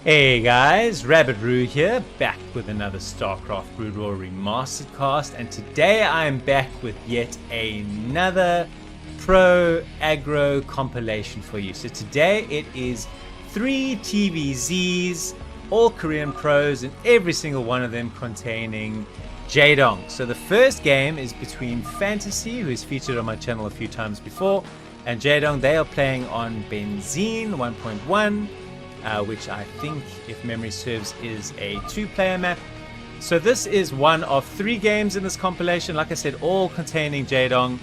Hey guys, Rabbit Roo here, back with another Starcraft Broodwar Remastered cast, and today I am back with yet another pro aggro compilation for you. So today it is 3 TVZs, all Korean pros, and every single one of them containing Jaedong. So the first game is between Fantasy, who is featured on my channel a few times before, and Jaedong. They are playing on Benzene 1.1. Which I think, if memory serves, is a 2-player map. So this is one of 3 games in this compilation, like I said, all containing Jaedong,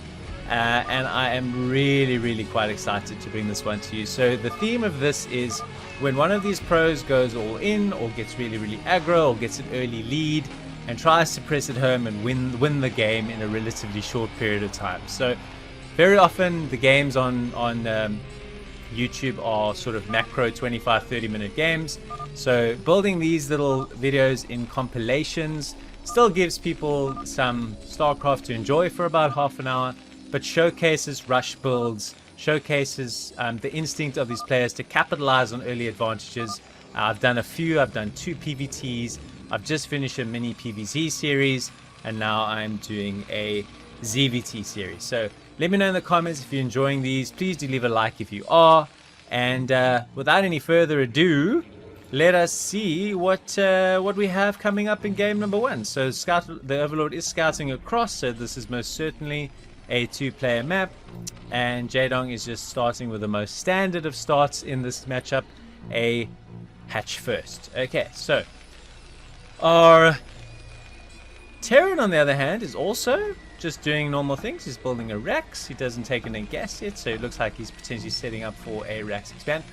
and I am really quite excited to bring this one to you. So the theme of this is when one of these pros goes all in, or gets really aggro, or gets an early lead, and tries to press it home and win the game in a relatively short period of time. So very often the games on YouTube are sort of macro 25-30 minute games, so building these little videos in compilations still gives people some StarCraft to enjoy for about half an hour, but showcases rush builds, showcases the instinct of these players to capitalize on early advantages. I've done a few. I've done 2 PVTs, I've just finished a mini PVZ series, and now I'm doing a ZVT series. So let me know in the comments if you're enjoying these. Please do leave a like if you are. And without any further ado, let us see what we have coming up in game number 1. So the Overlord is scouting across, so this is most certainly a 2-player map. And Jaedong is just starting with the most standard of starts in this matchup, a hatch first. Okay, so our Terran, on the other hand, is also just doing normal things. He's building a Rax. He doesn't take any gas yet, so it looks like he's potentially setting up for a Rax expand.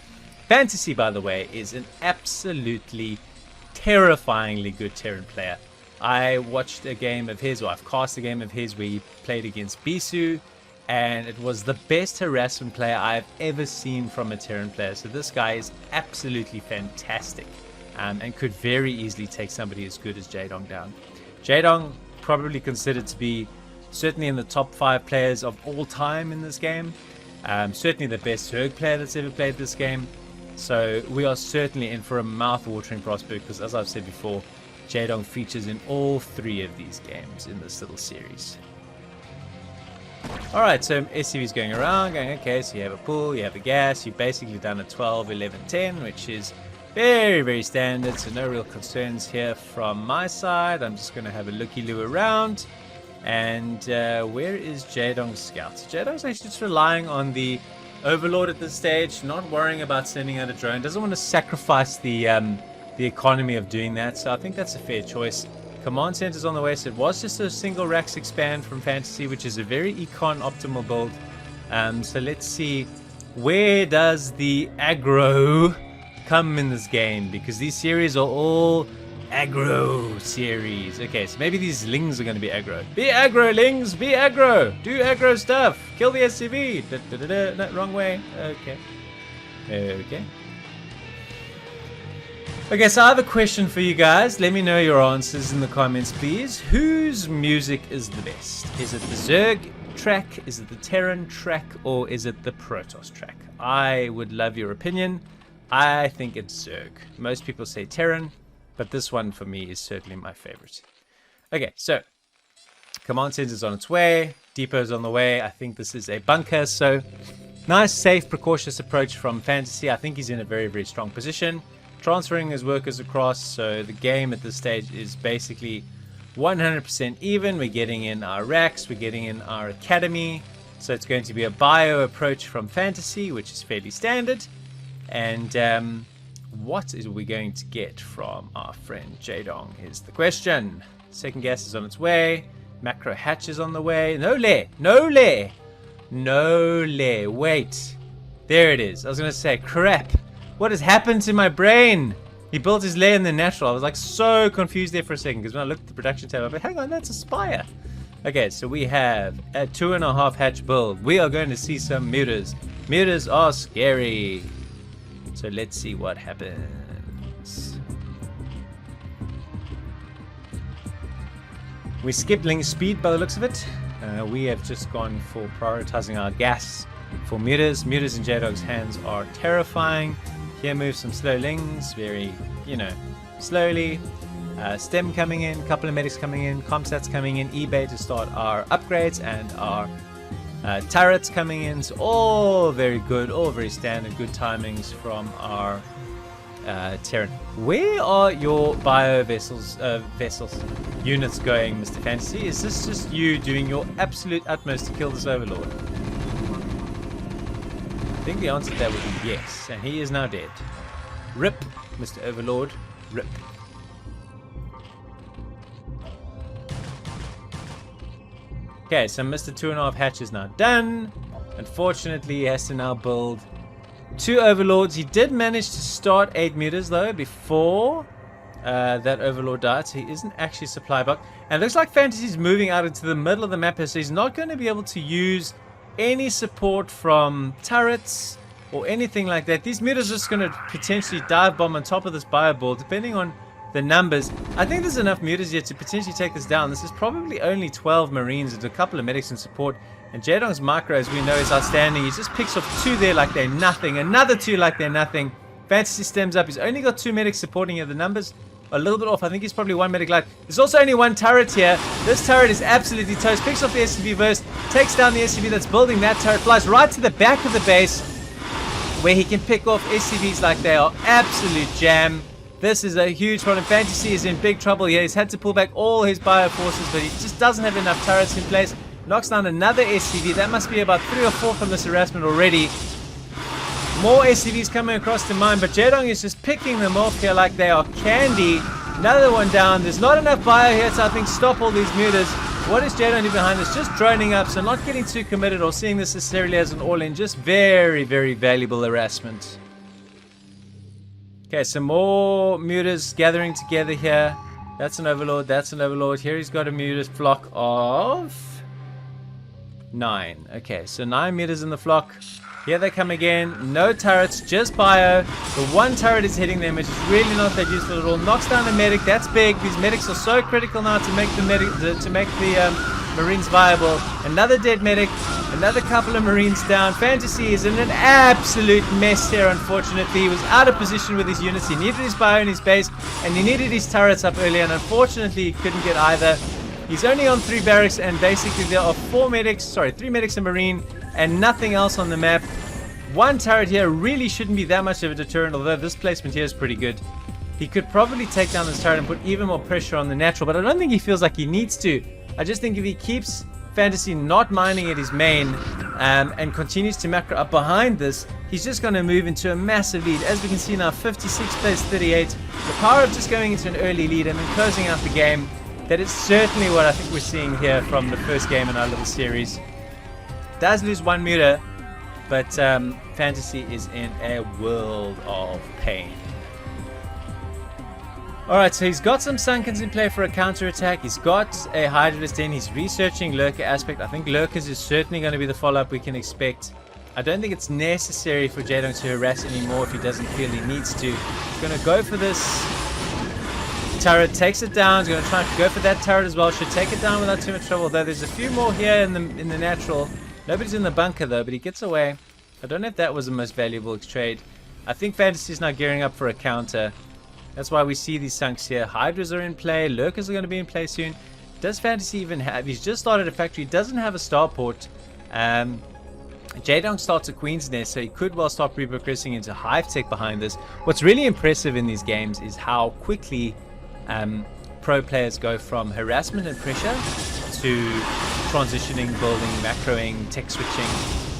Fantasy, by the way, is an absolutely terrifyingly good Terran player. I watched a game of his, or I've cast a game of his, where he played against Bisu, and it was the best harassment player I've ever seen from a Terran player. So this guy is absolutely fantastic, and could very easily take somebody as good as Jaedong down. Jaedong probably considered to be certainly in the top 5 players of all time in this game. Certainly the best Zerg player that's ever played this game. So we are certainly in for a mouth-watering prospect, because as I've said before, Jaedong features in all 3 of these games in this little series. Alright, so SCV's going around, going, okay, so you have a pool, you have a gas, you've basically done a 12, 11, 10, which is very standard, so no real concerns here from my side. I'm just going to have a looky-loo around. And where is Jaedong's scout? So Jaedong's actually just relying on the Overlord at this stage, not worrying about sending out a drone. Doesn't want to sacrifice the economy of doing that, so I think that's a fair choice. Command center's on the way, so it was just a single Rax expand from Fantasy, which is a very econ optimal build. So let's see, where does the aggro come in this game, because these series are all aggro series. Okay, so maybe these lings are going to be aggro. Be aggro, lings! Be aggro! Do aggro stuff! Kill the SCV! No, wrong way. Okay, so I have a question for you guys. Let me know your answers in the comments, please. Whose music is the best? Is it the Zerg track? Is it the Terran track? Or is it the Protoss track? I would love your opinion. I think it's Zerg. Most people say Terran, but this one for me is certainly my favorite. Okay, so command center's on its way, depot's on the way. I think this is a bunker, so nice, safe, precautious approach from Fantasy. I think he's in a very strong position, transferring his workers across. So the game at this stage is basically 100% even. We're getting in our racks, we're getting in our academy, so it's going to be a bio approach from Fantasy, which is fairly standard. And what is we going to get from our friend Jaedong is the question. Second gas is on its way. Macro hatch is on the way. No lair. Wait. There it is. I was going to say, crap. What has happened to my brain? He built his lair in the natural. I was like so confused there for a second, because when I looked at the production tab, I went, hang on, that's a spire. Okay, so we have a 2.5 hatch build. We are going to see some mutas. Mutas are scary. So let's see what happens. We skipped link speed by the looks of it. We have just gone for prioritizing our gas for mutas. Mutas in Jaedong's hands are terrifying. Here moves some slowlings, very, slowly. Stem coming in, couple of medics coming in, comstats coming in, eBay to start our upgrades, and our turrets coming in. So all very good, all very standard, good timings from our Terran. Where are your bio vessels units going, Mr. Fantasy? Is this just you doing your absolute utmost to kill this Overlord? I think the answer to that would be yes, and he is now dead. Rip, Mr. Overlord, rip. Okay, so Mr. 2.5 hatch is now done. Unfortunately, he has to now build 2 Overlords. He did manage to start 8 meters though before that Overlord died, so he isn't actually supply blocked. And it looks like Fantasy's moving out into the middle of the map here, so he's not going to be able to use any support from turrets or anything like that. These meters are just going to potentially dive bomb on top of this bio ball, depending on the numbers. I think there's enough meters here to potentially take this down. This is probably only 12 Marines and a couple of medics in support. And Jaedong's micro, as we know, is outstanding. He just picks off 2 there like they're nothing. Another 2 like they're nothing. Fantasy stems up. He's only got 2 medics supporting here. The numbers are a little bit off. I think he's probably 1 medic light. There's also only 1 turret here. This turret is absolutely toast. Picks off the SCV burst. Takes down the SCV that's building that turret. Flies right to the back of the base, where he can pick off SCVs like they are absolute jam. This is a huge problem. Fantasy is in big trouble here. He's had to pull back all his bio forces, but he just doesn't have enough turrets in place. Knocks down another SCV. That must be about 3 or 4 from this harassment already. More SCVs coming across the mine, but Jaedong is just picking them off here like they are candy. Another one down. There's not enough bio here to, I think, stop all these mutas. What is Jaedong doing behind this? Just droning up, so not getting too committed or seeing this necessarily as an all-in. Just very, very valuable harassment. Okay, some more mutas gathering together here. That's an Overlord, that's an Overlord. Here he's got a mutas flock of 9. Okay, so 9 mutas in the flock. Here they come again. No turrets, just bio. The 1 turret is hitting them, which is really not that useful at all. Knocks down a medic. That's big. These medics are so critical now to make the Marines viable. Another dead medic. Another couple of Marines down. Fantasy is in an absolute mess here, unfortunately. He was out of position with his units. He needed his bio in his base, and he needed his turrets up earlier, and unfortunately he couldn't get either. He's only on 3 barracks, and basically there are 3 medics, a Marine, and nothing else on the map. 1 turret here really shouldn't be that much of a deterrent, although this placement here is pretty good. He could probably take down this turret and put even more pressure on the natural, but I don't think he feels like he needs to. I just think if he keeps Fantasy not mining at his main and continues to macro up behind this, he's just going to move into a massive lead. As we can see now, 56 plays 38. The power of just going into an early lead and then closing out the game. That is certainly what I think we're seeing here from the first game in our little series. Does lose 1 muta, but Fantasy is in a world of pain. Alright, so he's got some Sunkens in play for a counter-attack. He's got a Hydralist in. He's researching Lurker aspect. I think Lurkers is certainly going to be the follow-up we can expect. I don't think it's necessary for Jaedong to harass anymore if he doesn't feel he needs to. He's going to go for this turret, takes it down. He's going to try to go for that turret as well. Should take it down without too much trouble, though. There's a few more here in the natural. Nobody's in the bunker, though, but he gets away. I don't know if that was the most valuable trade. I think Fantasy is now gearing up for a counter. That's why we see these sunks here. Hydras are in play. Lurkers are going to be in play soon. Does Fantasy even have... He's just started a factory. He doesn't have a starport. Jaedong starts a Queen's Nest, so he could well start reprogressing into Hive Tech behind this. What's really impressive in these games is how quickly pro players go from harassment and pressure to transitioning, building, macroing, tech switching.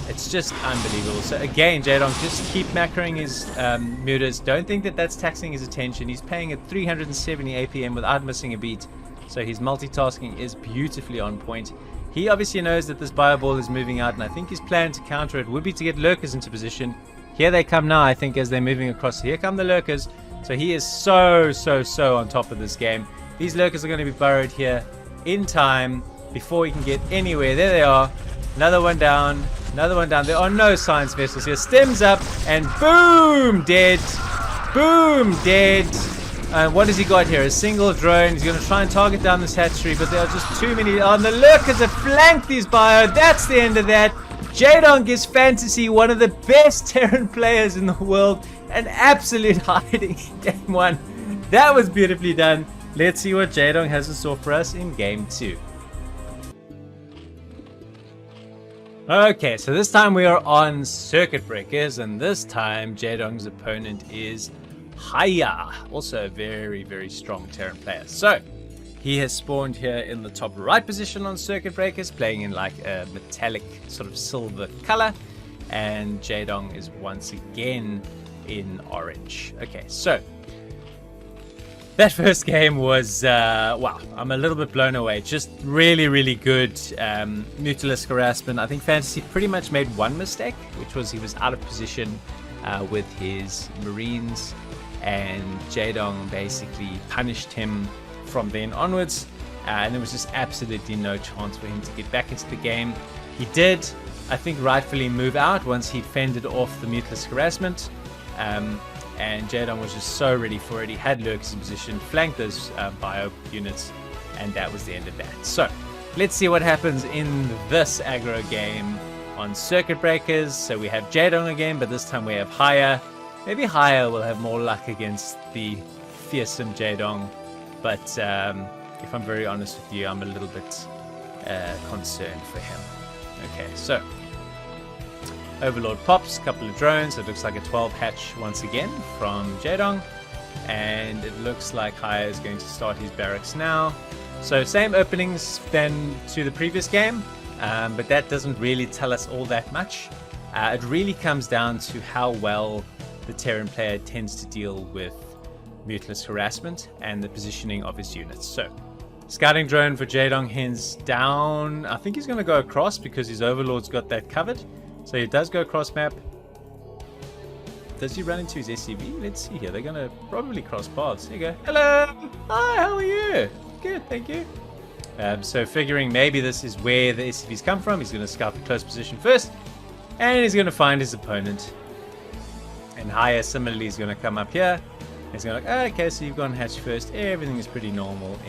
It's just unbelievable. So again, Jaedong, just keep macroing his mutas. Don't think that that's taxing his attention. He's paying at 370 APM without missing a beat. So his multitasking is beautifully on point. He obviously knows that this bio ball is moving out, and I think his plan to counter it would be to get Lurkers into position. Here they come now, I think, as they're moving across. Here come the Lurkers. So he is so on top of this game. These Lurkers are going to be burrowed here in time before he can get anywhere. There they are. Another one down. Another one down. There are no science vessels here. Stems up and boom! Dead. Boom! Dead. What has he got here? A single drone. He's going to try and target down this hatchery, but there are just too many. Oh, and the Lurkers have flanked these bio. That's the end of that. Jaedong gives Fantasy one of the best Terran players in the world An absolute hiding in game 1. That was beautifully done. Let's see what Jaedong has in store for us in game 2. Okay, so this time we are on Circuit Breakers, and this time Jaedong's opponent is Haya, also a very, very strong Terran player. So, he has spawned here in the top right position on Circuit Breakers, playing in like a metallic sort of silver color, and Jaedong is once again in orange. Okay, so that first game was, wow, I'm a little bit blown away. Just really, really good Mutalisk harassment. I think Fantasy pretty much made one mistake, which was he was out of position with his Marines, and Jaedong basically punished him from then onwards. And there was just absolutely no chance for him to get back into the game. He did, I think, rightfully move out once he fended off the Mutalisk harassment. And Jaedong was just so ready for it. He had Lurkers in position, flanked those bio units, and that was the end of that. So, let's see what happens in this aggro game on Circuit Breakers. So we have Jaedong again, but this time we have Haya. Maybe Haya will have more luck against the fearsome Jaedong, but if I'm very honest with you, I'm a little bit concerned for him. Okay, so Overlord pops, a couple of drones. It looks like a 12 hatch once again from Jaedong. And it looks like Haya is going to start his barracks now. So same openings than to the previous game, but that doesn't really tell us all that much. It really comes down to how well the Terran player tends to deal with Mutalisk harassment and the positioning of his units. So scouting drone for Jaedong, hands down. I think he's going to go across because his Overlord's got that covered. So he does go cross map. Does he run into his SCV? Let's see here. They're going to probably cross paths. Here you go. Hello. Hi, how are you? Good, thank you. So figuring maybe this is where the SCVs come from. He's going to scout the close position first. And he's going to find his opponent. And Haya similarly is going to come up here. He's going to like, okay, so you've gone hatch first. Everything is pretty normal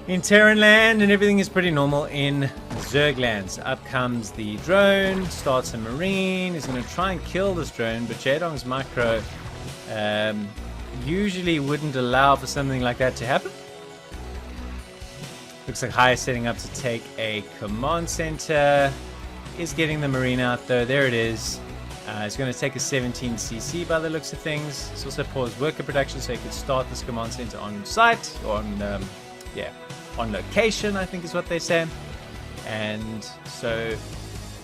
in Terran land, and everything is pretty normal in Zerg lands. Up comes the drone, starts a Marine. He's going to try and kill this drone, but Jaedong's micro usually wouldn't allow for something like that to happen. Looks like Haya setting up to take a command center. Is getting the Marine out though. There it is. It's going to take a 17cc by the looks of things. It's also paused worker production so he could start this command center on site, or on location, I think is what they say. And so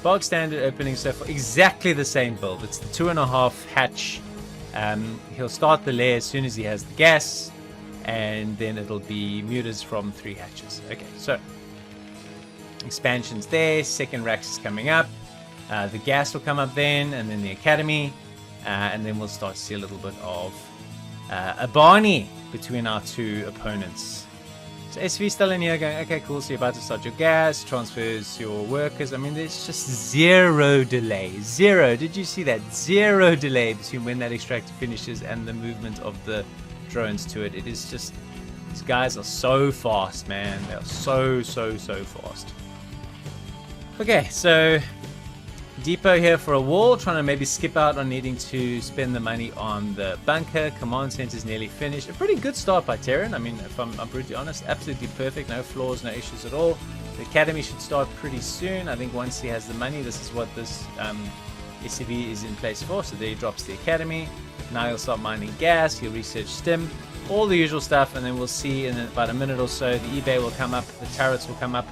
bog standard opening so far, exactly the same build. It's the 2.5 hatch. He'll start the lair as soon as he has the gas, and then it'll be mutas from 3 hatches. Okay, so expansions there. Second racks is coming up. The gas will come up then, and then the academy, and then we'll start to see a little bit of a Barney between our two opponents. So SV still in here going, okay, cool, so you're about to start your gas, transfers your workers. I mean, there's just zero delay. Zero. Did you see that? Zero delay between when that extractor finishes and the movement of the drones to it. It is just, these guys are so fast, man. They are so fast. Okay, so depot here for a wall, trying to maybe skip out on needing to spend the money on the bunker. Command center is nearly finished. A pretty good start by Terran. I mean, if I'm brutally honest, absolutely perfect. No flaws, no issues at all. The academy should start pretty soon. I think once he has the money, this is what this SCV is in place for. So there he drops the academy. Now he'll start mining gas. He'll research stim, all the usual stuff, and then we'll see in about a minute or so the eBay will come up, the turrets will come up,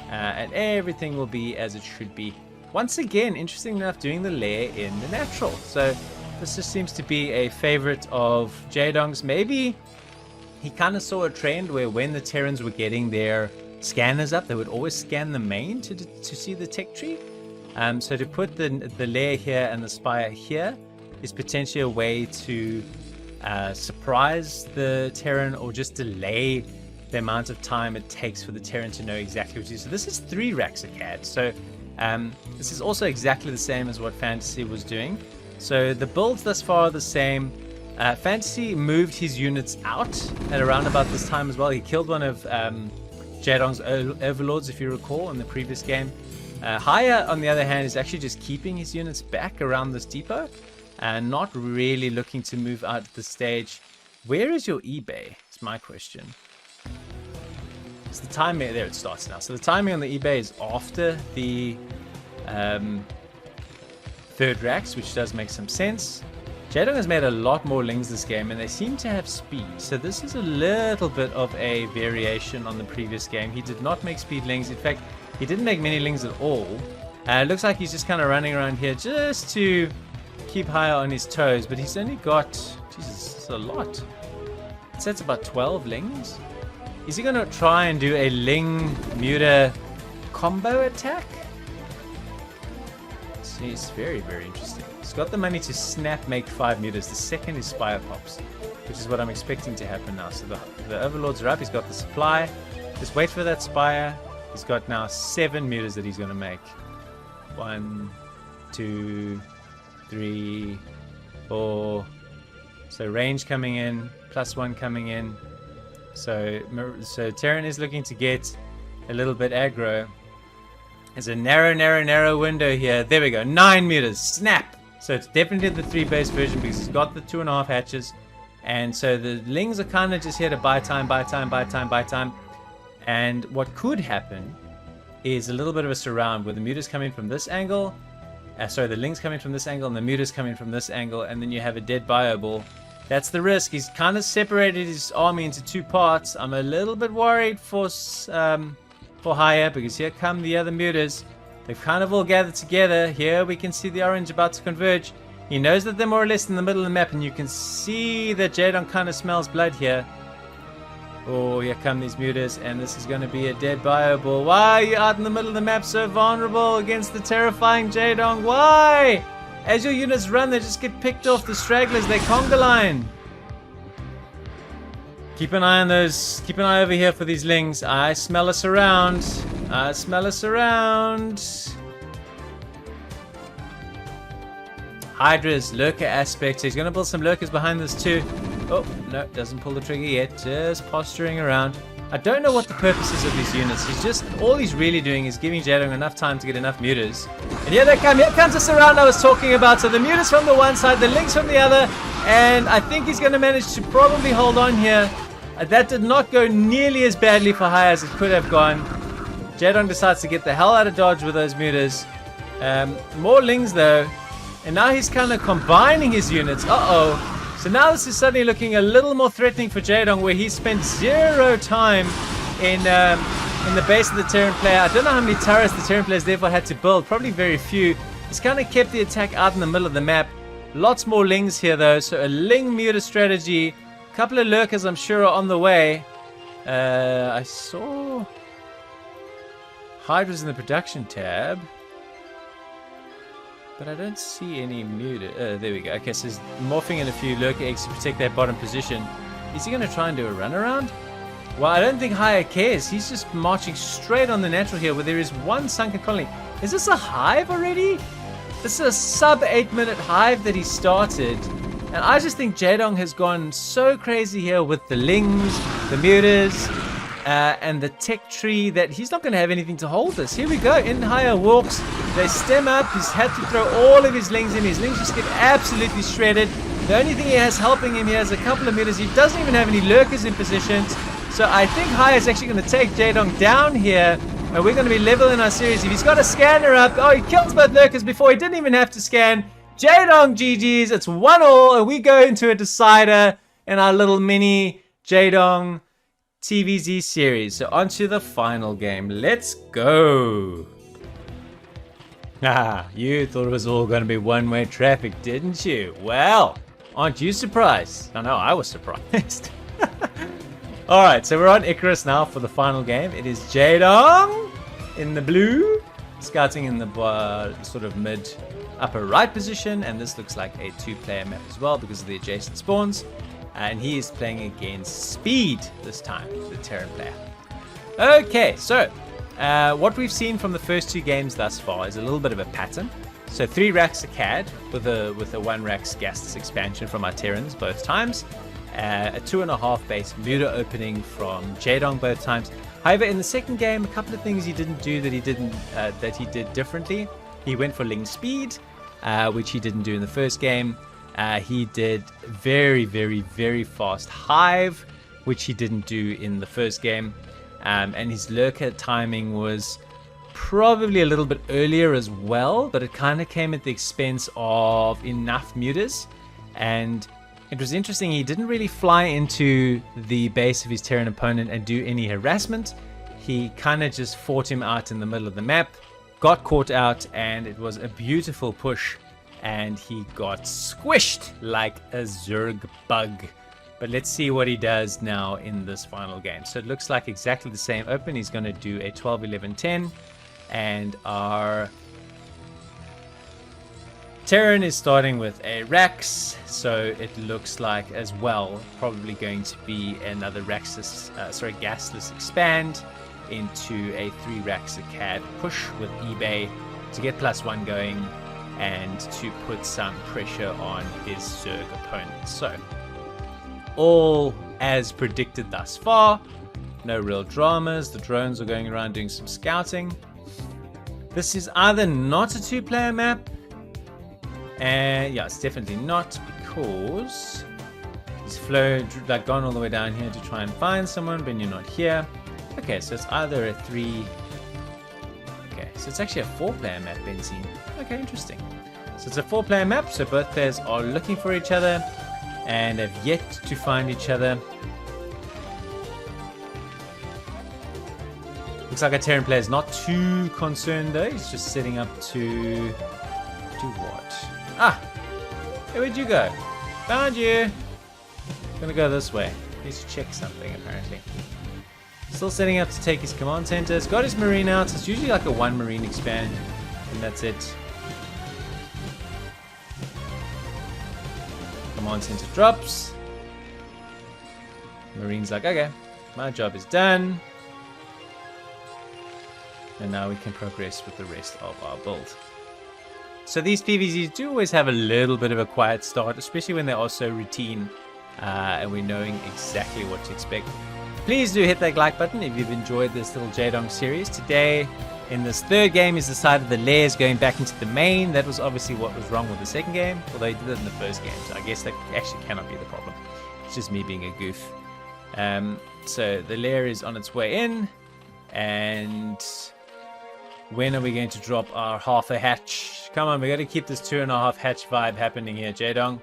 and everything will be as it should be. Once again, interesting enough, doing the lair in the natural. So this just seems to be a favorite of Jaedong's. Maybe he kind of saw a trend where when the Terrans were getting their scanners up, they would always scan the main to see the tech tree. So to put the lair here and the spire here is potentially a way to surprise the Terran, or just delay the amount of time it takes for the Terran to know exactly what to do. So this is 3 racks a CAD. So this is also exactly the same as what Fantasy was doing. So the builds thus far are the same. Fantasy moved his units out at around about this time as well. He killed one of Jaedong's Overlords, if you recall, in the previous game. Haya, on the other hand, is actually just keeping his units back around this depot and not really looking to move out at the stage. Where is your eBay? It's my question. It's the timing. There it starts now. So the timing on the eBay is after the third racks, which does make some sense. Jaedong has made a lot more lings this game, and they seem to have speed. So this is a little bit of a variation on the previous game. He did not make speed lings. In fact, he didn't make many lings at all. It looks like he's just kind of running around here just to keep Haya on his toes. But he's only got, Jesus, that's a lot. It says about 12 lings. Is he going to try and do a ling muta combo attack? See, it's very, very interesting. He's got the money to snap make 5 mutas. The second his spire pops, which is what I'm expecting to happen now. So the overlords are up. He's got the supply. Just wait for that spire. He's got now 7 mutas that he's going to make. 1, 2, 3, 4. So range coming in, +1 coming in. So Terran is looking to get a little bit aggro. There's a narrow window here. There we go. 9 mutas. Snap! So it's definitely the 3 base version because he's got the 2.5 hatches. And so the lings are kind of just here to buy time. And what could happen is a little bit of a surround where the mutas come in from this angle. The lings coming from this angle and the mutas coming from this angle. And then you have a dead bio ball. That's the risk. He's kind of separated his army into 2 parts. I'm a little bit worried for Haya because here come the other mutas. They've kind of all gathered together. Here we can see the orange about to converge. He knows that they're more or less in the middle of the map, and you can see that Jaedong kind of smells blood here. Oh, here come these mutas, and this is going to be a dead bio ball. Why are you out in the middle of the map so vulnerable against the terrifying Jaedong? Why? As your units run, they just get picked off. The stragglers, they conga line. Keep an eye on those. Keep an eye over here for these lings. I smell us around. Hydra's lurker aspect. So he's going to build some lurkers behind this too. Oh, no, doesn't pull the trigger yet. Just posturing around. I don't know what the purpose is of these units. All he's really doing is giving Jaedong enough time to get enough mutas. And here they come. Here comes the surround I was talking about. So the mutas from the one side, the lings from the other. And I think he's going to manage to probably hold on here. That did not go nearly as badly for Haya as it could have gone. Jaedong decides to get the hell out of dodge with those mutas. More lings though. And now he's kind of combining his units. Uh-oh. So now this is suddenly looking a little more threatening for Jaedong, where he spent 0 time in the base of the Terran player. I don't know how many turrets the Terran players therefore had to build. Probably very few. He's kind of kept the attack out in the middle of the map. Lots more lings here though. So a ling muta strategy. A couple of lurkers I'm sure are on the way. I saw Hydra's in the production tab. But I don't see any muta. There we go. Okay, so he's morphing in a few lurker eggs to protect that bottom position. Is he going to try and do a runaround? Well, I don't think Haya cares. He's just marching straight on the natural here where there is one sunken colony. Is this a hive already? This is a sub 8-minute hive that he started. And I just think Jaedong has gone so crazy here with the lings, the mutas, and the tech tree that he's not going to have anything to hold this. Here we go. In Haya walks. They stem up. He's had to throw all of his lings in. His lings just get absolutely shredded. The only thing he has helping him here is a couple of mutas. He doesn't even have any lurkers in positions. So I think Haya is actually going to take Jaedong down here. And we're going to be leveling our series. If he's got a scanner up. Oh, he kills both lurkers before he didn't even have to scan. Jaedong GG's. It's 1-1. And we go into a decider in our little mini Jaedong TVZ series. So on to the final game. Let's go. You thought it was all going to be one-way traffic, didn't you? Well, aren't you surprised? No, I was surprised. Alright, so we're on Icarus now for the final game. It is Jaedong in the blue, scouting in the sort of mid-upper right position. And this looks like a 2-player map as well because of the adjacent spawns. And he is playing against Speed this time, the Terran player. Okay, so what we've seen from the first 2 games thus far is a little bit of a pattern. So 3 racks a CAD with a 1 rack Gastus expansion from our Terrans both times. A 2.5 base Muda opening from Jaedong both times. However, in the second game, a couple of things he didn't do that he did differently. He went for Ling Speed, which he didn't do in the first game. He did very fast Hive, which he didn't do in the first game. And his lurker timing was probably a little bit earlier as well, but it kind of came at the expense of enough mutas. And it was interesting, he didn't really fly into the base of his Terran opponent and do any harassment. He kind of just fought him out in the middle of the map, got caught out, and it was a beautiful push, and he got squished like a Zerg bug. But let's see what he does now in this final game. So it looks like exactly the same open. He's going to do a 12, 11, 10, and our Terran is starting with a Rax, so it looks like as well probably going to be another gasless expand into a 3 Rax a CAD push with eBay to get +1 going and to put some pressure on his Zerg opponent. So all as predicted thus far, no real dramas. The drones are going around doing some scouting. This is either not a 2-player map, and yeah, it's definitely not, because he's gone all the way down here to try and find someone, but you're not here. Okay, so it's either a 3. Okay, so it's actually a 4-player map, Benzine. Okay, interesting. So it's a 4-player map, so both players are looking for each other and have yet to find each other. Looks like a Terran player is not too concerned though. He's just setting up to do what? Ah! Hey, where'd you go? Found you! Gonna go this way. Needs to check something apparently. Still setting up to take his command center. He's got his marine out. It's usually like a 1 marine expand, and that's it. Command center drops. Marine's like, okay, my job is done. And now we can progress with the rest of our build. So these PvZs do always have a little bit of a quiet start, especially when they are so routine and we're knowing exactly what to expect. Please do hit that like button if you've enjoyed this little Jaedong series. Today, in this third game, he's decided the lair is going back into the main. That was obviously what was wrong with the second game, although he did it in the first game, so I guess that actually cannot be the problem. It's just me being a goof. So the lair is on its way in, and when are we going to drop our half a hatch? Come on, we got to keep this 2.5 hatch vibe happening here, Jaedong.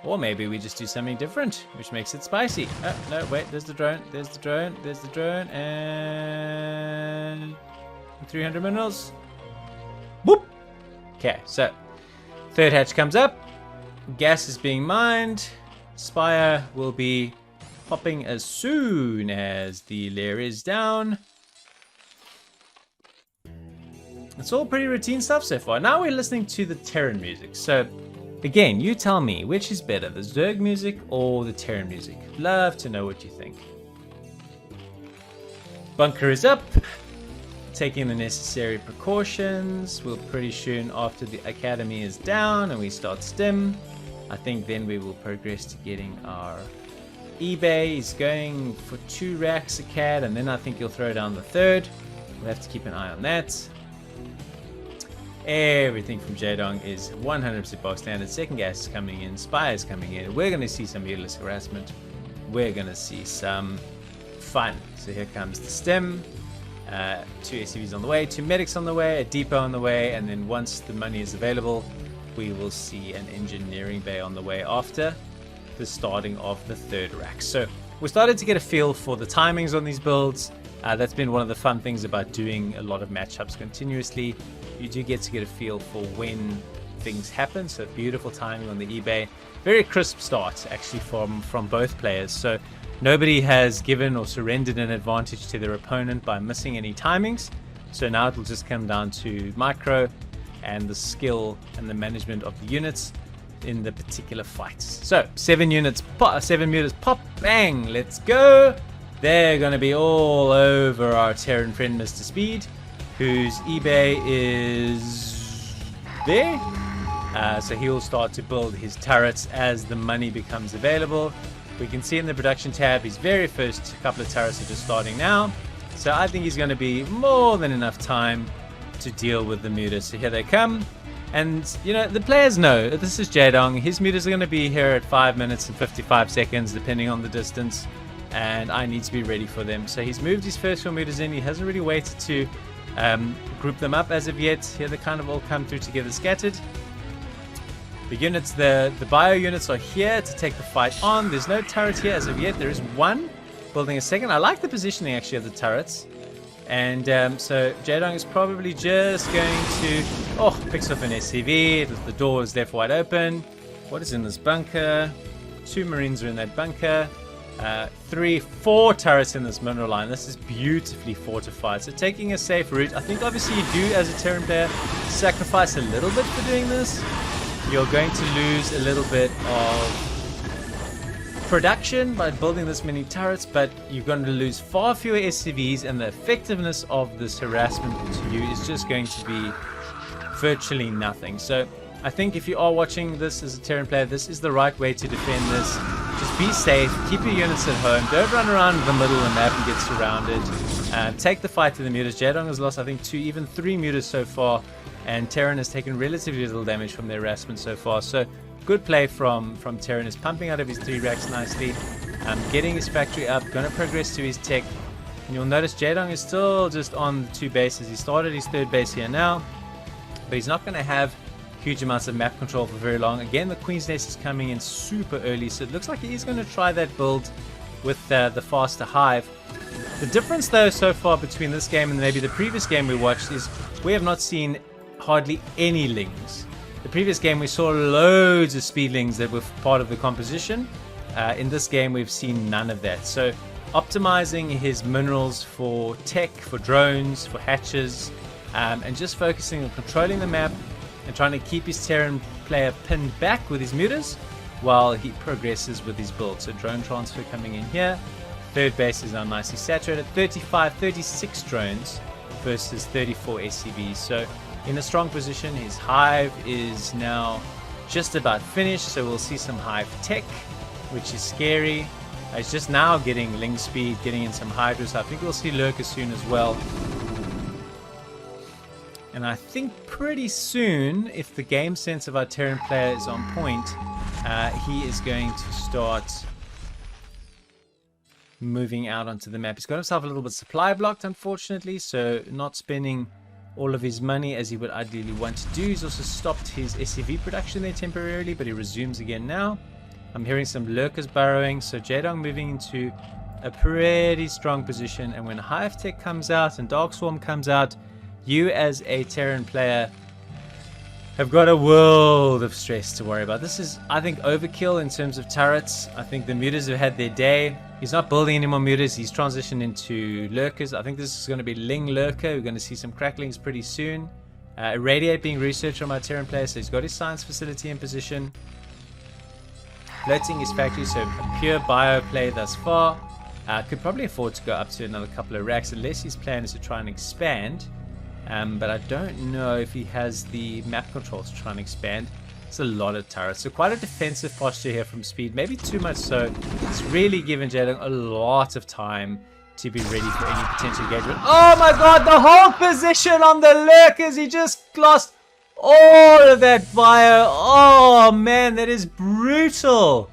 Or maybe we just do something different, which makes it spicy. Oh, no, wait, there's the drone, there's the drone, there's the drone, and 300 minerals. Boop! Okay, so third hatch comes up. Gas is being mined. Spire will be popping as soon as the lair is down. It's all pretty routine stuff so far. Now we're listening to the Terran music. So again, you tell me, which is better, the Zerg music or the Terran music? Love to know what you think. Bunker is up. Taking the necessary precautions. We'll pretty soon after the academy is down and we start stim. I think then we will progress to getting our eBay. He's going for 2 racks a CAD, and then I think he'll throw down the third. We'll have to keep an eye on that. Everything from Jaedong is 100% box standard. Second gas is coming in. Spire is coming in. We're going to see some needless harassment. We're going to see some fun. So here comes the stem. 2 SCVs on the way, 2 medics on the way, a depot on the way, and then once the money is available, we will see an engineering bay on the way after the starting of the third rack. So we started to get a feel for the timings on these builds. That's been one of the fun things about doing a lot of matchups continuously. You do get to get a feel for when things happen. So beautiful timing on the eBay. Very crisp start actually from both players. So nobody has given or surrendered an advantage to their opponent by missing any timings. So now it will just come down to micro and the skill and the management of the units in the particular fights. So 7 units pop, 7 meters pop, bang, let's go. They're going to be all over our Terran friend Mr. Speed, whose eBay is there. So he'll start to build his turrets as the money becomes available. We can see in the production tab, his very first couple of turrets are just starting now. So I think he's going to be more than enough time to deal with the mutas. So here they come. And, you know, the players know this is Jaedong. His mutas are going to be here at 5 minutes and 55 seconds, depending on the distance. And I need to be ready for them. So he's moved his first 4 mutas in. He hasn't really waited to group them up as of yet. Here they kind of all come through together scattered. The units, the bio units are here to take the fight on. There's no turret here as of yet. There is one building a second. I like the positioning actually of the turrets. And so Jaedong is probably just going to... Oh, picks up an SCV. The door is therefore wide open. What is in this bunker? 2 Marines are in that bunker. 3, 4 turrets in this mineral line. This is beautifully fortified. So taking a safe route. I think obviously you do, as a Terran player, sacrifice a little bit for doing this. You're going to lose a little bit of production by building this many turrets, but you're going to lose far fewer SCVs, and the effectiveness of this harassment to you is just going to be virtually nothing. So I think if you are watching this as a Terran player, this is the right way to defend this. Just be safe, keep your units at home, don't run around the middle of the map and get surrounded. Take the fight to the mutas. Jaedong has lost I think 2, even 3 mutas so far, and Terran has taken relatively little damage from the harassment so far. So good play from Terran. Is pumping out of his 3 racks nicely, getting his factory up, going to progress to his tech. And you'll notice Jaedong is still just on the 2 bases. He started his 3rd base here now, but he's not going to have huge amounts of map control for very long. Again, the Queen's Nest is coming in super early, so it looks like he's going to try that build with the faster hive. The difference though so far between this game and maybe the previous game we watched is we have not seen hardly any lings. The previous game we saw loads of speedlings that were part of the composition. In this game we've seen none of that. So optimizing his minerals for tech, for drones, for hatches, and just focusing on controlling the map and trying to keep his Terran player pinned back with his mutas while he progresses with his build. So drone transfer coming in here. 3rd base is now nicely saturated. 36 drones versus 34 SCVs. So in a strong position. His hive is now just about finished, so we'll see some hive tech, which is scary. He's just now getting ling speed, getting in some hydras. I think we'll see lurkers soon as well. And I think pretty soon, if the game sense of our Terran player is on point, he is going to start moving out onto the map. He's got himself a little bit supply blocked, unfortunately, so not spending all of his money as he would ideally want to do. He's also stopped his SCV production there temporarily, but he resumes again now. I'm hearing some lurkers burrowing, so Jaedong moving into a pretty strong position. And when Hive Tech comes out and Dark Swarm comes out, you as a Terran player have got a world of stress to worry about. This is, I think, overkill in terms of turrets. I think the mutas have had their day. He's not building any more mutas. He's transitioned into lurkers. I think this is going to be Ling Lurker. We're going to see some cracklings pretty soon. Irradiate being researched from our Terran player, so he's got his science facility in position. Floating his factory, so a pure bio play thus far. Could probably afford to go up to another couple of racks, unless his plan is to try and expand. But I don't know if he has the map controls to try and expand. It's a lot of turrets, so quite a defensive posture here from Speed, maybe too much so. It's really given Jaedong a lot of time to be ready for any potential engagement. Oh my god, the whole position on the lurkers, he just lost all of that bio. Oh man, that is brutal.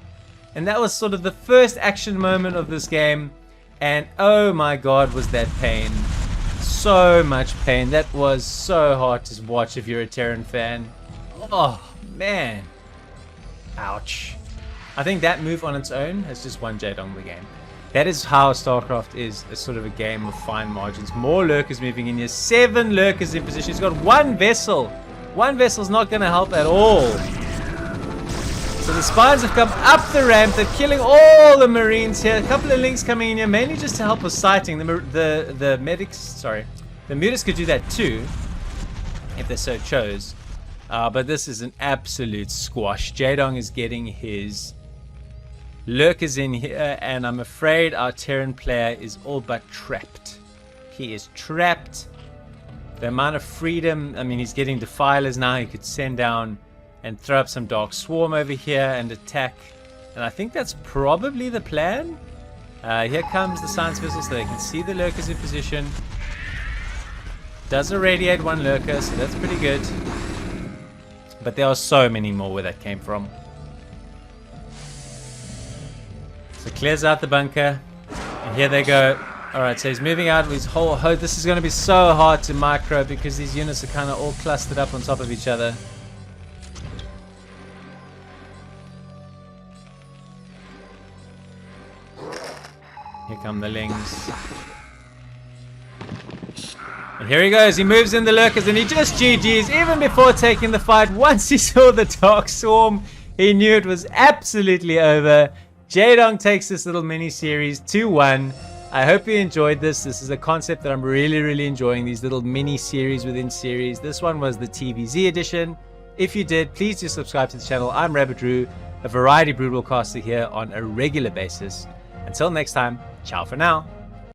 And that was sort of the first action moment of this game, and oh my god, was that pain. So much pain. That was so hard to watch if you're a Terran fan. Oh man, ouch. I think that move on its own has just won Jaedong the game. That is how StarCraft is, a sort of a game of fine margins. More lurkers moving in here. 7 lurkers in position. He's got 1 vessel. 1 vessel's not going to help at all. So the spines have come up the ramp. They're killing all the Marines here. A couple of links coming in here, mainly just to help with sighting. The medics, sorry, the mutas could do that too, if they so chose. But this is an absolute squash. Jaedong is getting his lurkers in here, and I'm afraid our Terran player is all but trapped. He is trapped. The amount of freedom, I mean, he's getting defilers now. He could send down and throw up some Dark Swarm over here and attack And I think that's probably the plan. Here comes the science vessel so they can see the lurkers in position. Does irradiate one lurker, so that's pretty good. But there are so many more where that came from. So clears out the bunker. And here they go. Alright, so he's moving out with his whole host. This is going to be so hard to micro because these units are kind of all clustered up on top of each other. Here come the lings. And here he goes. He moves in the lurkers and he just GG's even before taking the fight. Once he saw the Dark Swarm, he knew it was absolutely over. Jaedong takes this little mini-series 2-1. I hope you enjoyed this. This is a concept that I'm really enjoying, these little mini-series within series. This one was the TVZ edition. If you did, please do subscribe to the channel. I'm Rabbit, a variety Broodwar caster here on a regular basis. Until next time, ciao for now.